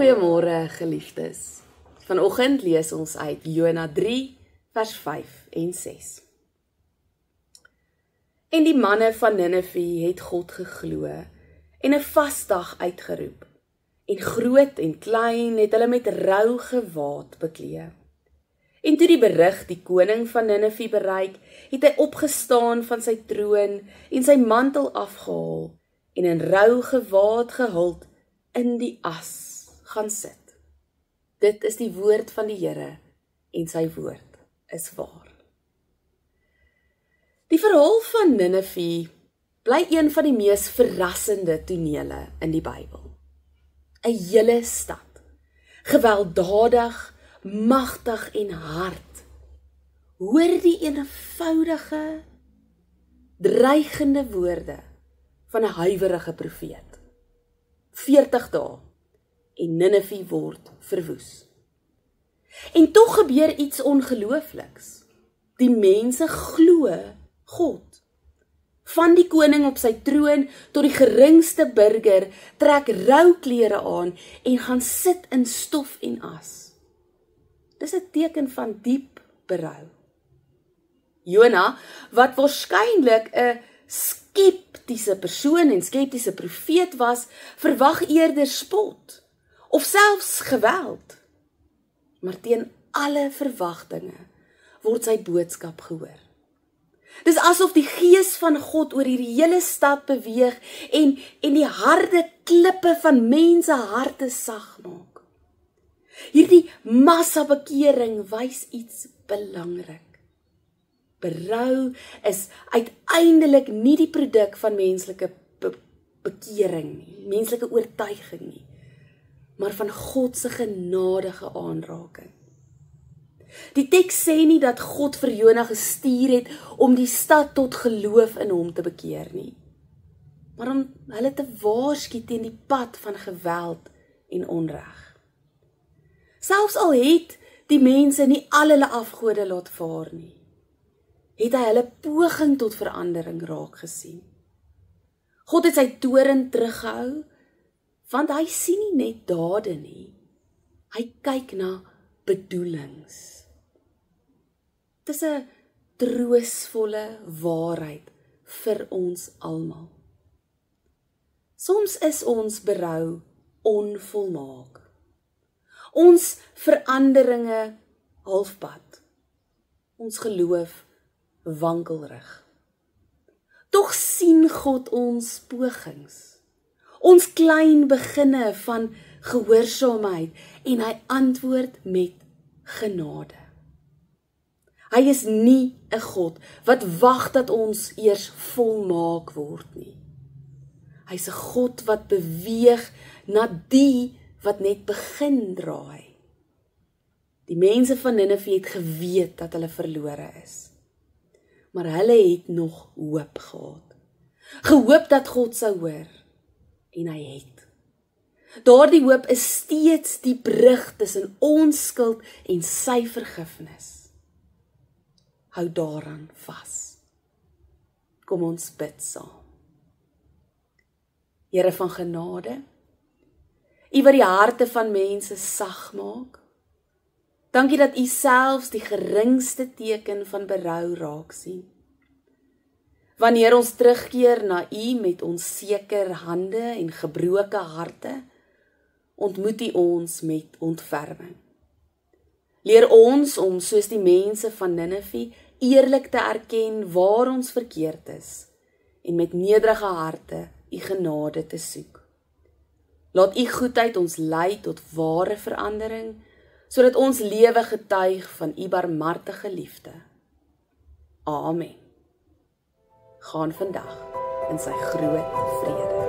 Goeiemôre geliefdes. Vanoggend lees ons uit Jona 3 vers 5 en 6. En die manne van Ninive het God geglo en 'n vasdag uitgeroep. En groot en klein het hulle met rou gewaad beklee. En toe die berig die koning van Ninive bereik, het hy opgestaan van sy troon en sy mantel afgehaal en in rou gewaad gehuld in die as gaan sit. Dit is die woord van die Here en sy woord is waar. Die verhaal van Ninive bly een van die mees verrassende tonele in die Bybel. 'n hele stad, gewelddadig, magtig en hard. Hoor die eenvoudige, dreigende woorde van 'n huiwerige profeet. 40 dae en Ninive word verwoes. En tog gebeur iets ongeloofliks. Die mense glo God. Van die koning op sy troon tot die geringste burger trek rouklere aan en gaan sit in stof en as. Dis 'n teken van diep berou. Jona, wat waarskynlik 'n skeptiese persoon en skeptiese profeet was, verwag eerder spot of selfs geweld. Maar teen alle verwagtinge word sy boodskap gehoor. Dis asof die gees van God oor hierdie hele stad beweeg en die harde klippe van mense harte sag maak. Hierdie massa bekering wys iets belangrik. Berou is uiteindelik nie die produk van menslike bekering nie, menslike oortuiging nie, maar van God se genadige aanraking. Die teks sê nie dat God vir Jona gestuur het om die stad tot geloof in hom te bekeer nie, maar om hulle te waarsku teen die pad van geweld en onreg. Selfs al het die mense nie al hulle afgode laat vaar nie, het hy hulle poging tot verandering raak gesien. God het sy toorn teruggehou, want hy sien nie net dade nie, hy kyk na bedoelings. Dit is 'n troostvolle waarheid vir ons almal. Soms is ons berou onvolmaak. Ons veranderinge halfpad. Ons geloof wankelrig. Tog sien God ons pogings, ons klein beginne van gehoorsaamheid en hy antwoord met genade. Hy is nie 'n God wat wag dat ons eers volmaak word nie. Hy's 'n God wat beweeg na die wat net begin draai. Die mense van Ninive het geweet dat hulle verlore is, maar hulle het nog hoop gehad. Gehoop dat God sou hoor, en hy het. Daardie hoop is steeds die brug tussen ons skuld en sy vergifnis. Hou daaraan vas. Kom ons bid saam. Here van genade, U wat die harte van mense sag maak, dankie dat U selfs die geringste teken van berou raak sien. Wanneer ons terugkeer na U met ons seker hande en gebroke harte, ontmoet U ons met ontferming. Leer ons om soos die mense van Ninive eerlik te erken waar ons verkeerd is en met nederige harte U genade te soek. Laat U goedheid ons lei tot ware verandering, sodat ons lewe getuig van U barmhartige liefde. Amen. Gaan vandag in sy groot vrede.